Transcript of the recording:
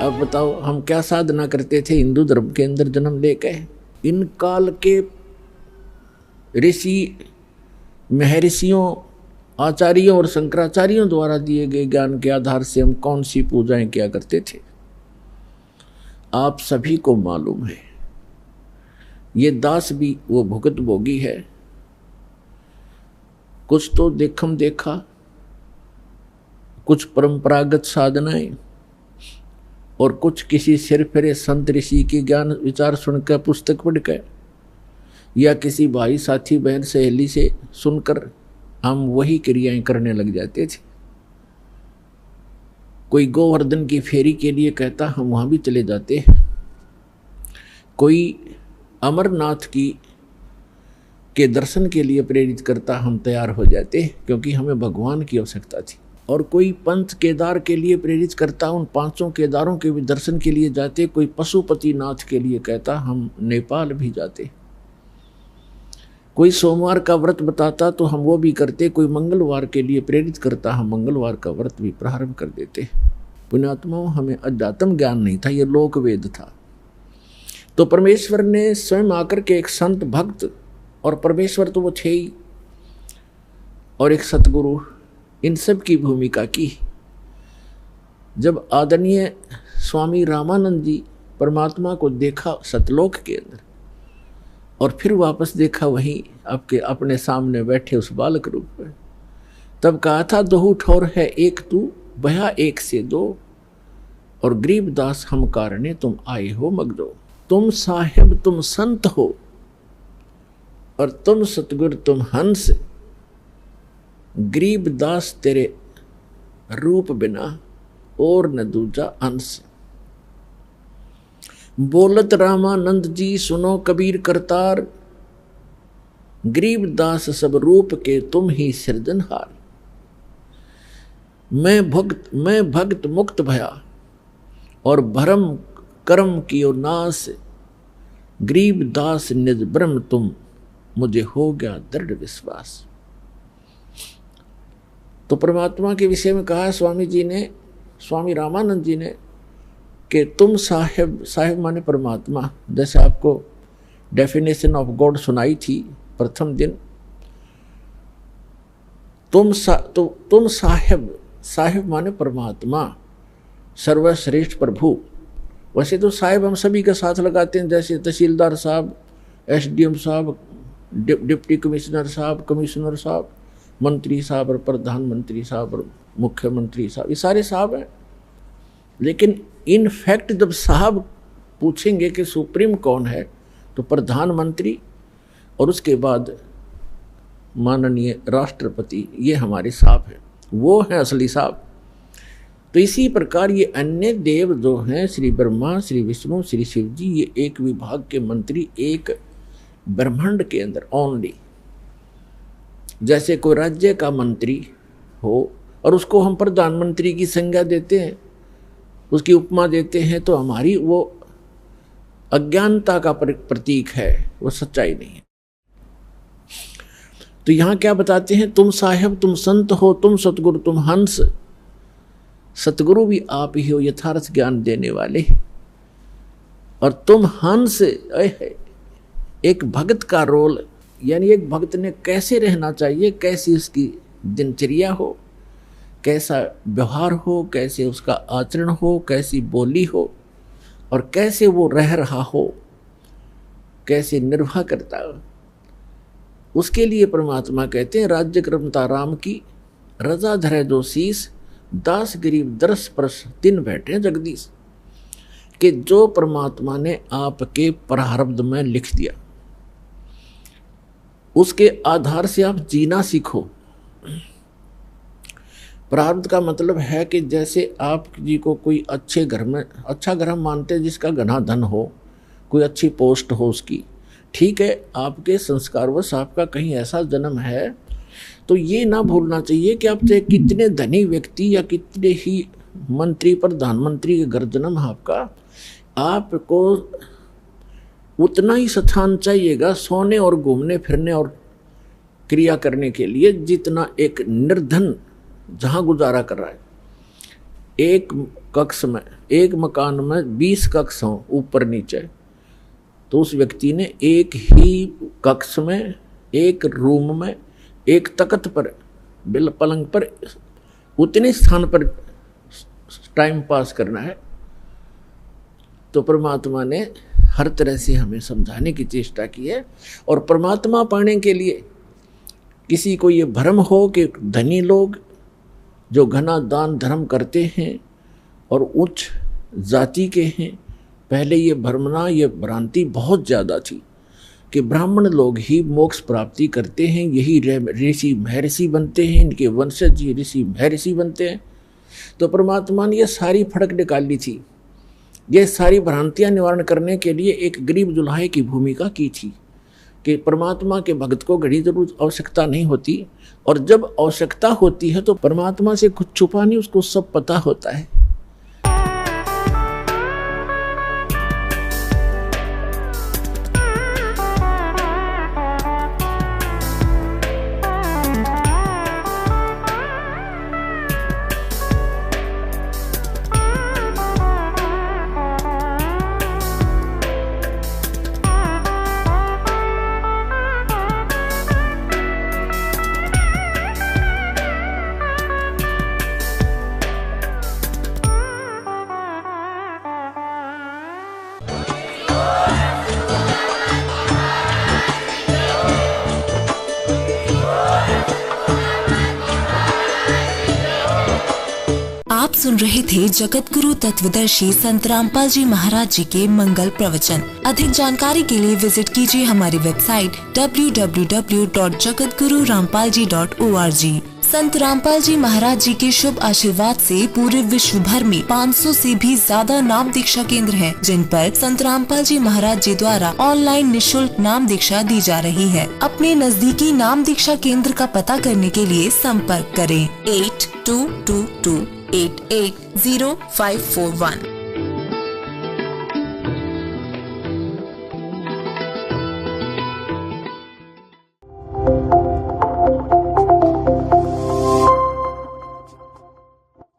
अब बताओ हम क्या साधना करते थे हिंदू धर्म के अंदर जन्म लेके। इन काल के ऋषि महर्षियों आचार्यों और शंकराचार्यों द्वारा दिए गए ज्ञान के आधार से हम कौन सी पूजाएं किया करते थे, आप सभी को मालूम है। ये दास भी वो भुगत भोगी है। कुछ तो देखम देखा, कुछ परंपरागत साधनाएं और कुछ किसी सिर फिरे संत ऋषि की ज्ञान विचार सुनकर, पुस्तक पढ़कर या किसी भाई साथी बहन सहेली से सुनकर हम वही क्रियाएं करने लग जाते थे। कोई गोवर्धन की फेरी के लिए कहता, हम वहां भी चले जाते। कोई अमरनाथ के दर्शन के लिए प्रेरित करता, हम तैयार हो जाते क्योंकि हमें भगवान की आवश्यकता थी। और कोई पंच केदार के लिए प्रेरित करता, उन पांचों केदारों के भी दर्शन के लिए जाते। कोई पशुपति नाथ के लिए कहता, हम नेपाल भी जाते। कोई सोमवार का व्रत बताता तो हम वो भी करते। कोई मंगलवार के लिए प्रेरित करता, हम मंगलवार का व्रत भी प्रारंभ कर देते। पुण्यात्माओं, हमें अध्यात्म ज्ञान नहीं था, ये लोक वेद था। तो परमेश्वर ने स्वयं आकर के एक संत भक्त, और परमेश्वर तो वो थे ही, और एक सतगुरु, इन सब की भूमिका की। जब आदरणीय स्वामी रामानंद जी परमात्मा को देखा सतलोक के अंदर, और फिर वापस देखा वहीं आपके अपने सामने बैठे उस बालक रूप में, तब कहा था, दोहू ठौर है एक तू, भया एक से दो, और गरीबदास हम कारणे तुम आए हो मगदो। तुम साहिब तुम संत हो, और तुम सतगुर तुम हंस, गरीबदास तेरे रूप बिना और न दूजा अंश। बोलत रामानंद जी सुनो कबीर करतार, गरीबदास सब रूप के तुम ही सृजनहार। मैं भक्त मुक्त भया, और भरम कर्म कियो नाश, गरीबदास निज ब्रह्म तुम, मुझे हो गया दृढ़ विश्वास। तो परमात्मा के विषय में कहा स्वामी जी ने, स्वामी रामानंद जी ने, कि तुम साहिब माने परमात्मा। जैसे आपको डेफिनेशन ऑफ गॉड सुनाई थी प्रथम दिन। तुम साहिब माने परमात्मा, सर्वश्रेष्ठ प्रभु। वैसे तो साहिब हम सभी के साथ लगाते हैं, जैसे तहसीलदार साहब, एसडीएम साहब, डिप्टी कमिश्नर साहब, कमिश्नर साहब, मंत्री साहब और प्रधानमंत्री साहब और मुख्यमंत्री साहब, ये सारे साहब हैं। लेकिन इन फैक्ट जब साहब पूछेंगे कि सुप्रीम कौन है, तो प्रधानमंत्री और उसके बाद माननीय राष्ट्रपति, ये हमारे साहब हैं, वो हैं असली साहब। तो इसी प्रकार ये अन्य देव जो हैं, श्री ब्रह्मा, श्री विष्णु, श्री शिव जी, ये एक विभाग के मंत्री एक ब्रह्मांड के अंदर ओनली। जैसे कोई राज्य का मंत्री हो और उसको हम प्रधानमंत्री की संज्ञा देते हैं, उसकी उपमा देते हैं, तो हमारी वो अज्ञानता का प्रतीक है, वो सच्चाई नहीं है। तो यहां क्या बताते हैं, तुम साहिब तुम संत हो, तुम सतगुरु तुम हंस। सतगुरु भी आप ही हो, यथार्थ ज्ञान देने वाले, और तुम हंस। एक भक्त का रोल, यानी एक भक्त ने कैसे रहना चाहिए, कैसी उसकी दिनचर्या हो, कैसा व्यवहार हो, कैसे उसका आचरण हो, कैसी बोली हो, और कैसे वो रह रहा हो, कैसे निर्वाह करता हो, उसके लिए परमात्मा कहते हैं, राज्य क्रमता राम की, रजा धरे जो शीस, दास गरीब दरस परस तिन बैठे जगदीश। कि जो परमात्मा ने आपके प्रारब्ध में लिख दिया, उसके आधार से आप जीना सीखो। प्रारब्ध का मतलब है कि जैसे आप जी को कोई अच्छे घर में, अच्छा घर हम मानते हैं जिसका घना धन हो, कोई अच्छी पोस्ट हो उसकी, ठीक है, आपके संस्कारवश आपका कहीं ऐसा जन्म है, तो ये ना भूलना चाहिए कि आप चाहे कितने धनी व्यक्ति या कितने ही मंत्री प्रधानमंत्री के घर जन्म आपका, आपको उतना ही स्थान चाहिएगा सोने और घूमने फिरने और क्रिया करने के लिए, जितना एक निर्धन जहाँ गुजारा कर रहा है। एक कक्ष में, एक मकान में 20 कक्ष हों ऊपर नीचे, तो उस व्यक्ति ने एक ही कक्ष में, एक रूम में, एक तख्त पर, बिल पलंग पर, उतने स्थान पर टाइम पास करना है। तो परमात्मा ने हर तरह से हमें समझाने की चेष्टा की है। और परमात्मा पाने के लिए किसी को ये भ्रम हो कि धनी लोग जो घना दान धर्म करते हैं और उच्च जाति के हैं, पहले ये भ्रमना, ये भ्रांति बहुत ज़्यादा थी कि ब्राह्मण लोग ही मोक्ष प्राप्ति करते हैं, यही ऋषि महर्षि बनते हैं, इनके वंशज ही ऋषि महर्षि बनते हैं। तो परमात्मा ने ये सारी फड़क निकाली थी, ये सारी भ्रांतियां निवारण करने के लिए एक गरीब जुल्हे की भूमिका की थी कि परमात्मा के भक्त को घड़ी जरूर आवश्यकता नहीं होती, और जब आवश्यकता होती है तो परमात्मा से कुछ छुपा नहीं, उसको सब पता होता है। आप सुन रहे थे जगत गुरु तत्वदर्शी संत रामपाल जी महाराज जी के मंगल प्रवचन। अधिक जानकारी के लिए विजिट कीजिए हमारी वेबसाइट www.jagatgururampalji.org। संत रामपाल जी महाराज जी के शुभ आशीर्वाद से पूरे विश्व भर में 500 से भी ज्यादा नाम दीक्षा केंद्र हैं, जिन पर संत रामपाल जी महाराज जी द्वारा ऑनलाइन निशुल्क नाम दीक्षा दी जा रही है। अपने नजदीकी नाम दीक्षा केंद्र का पता करने के लिए संपर्क करें 8222880541।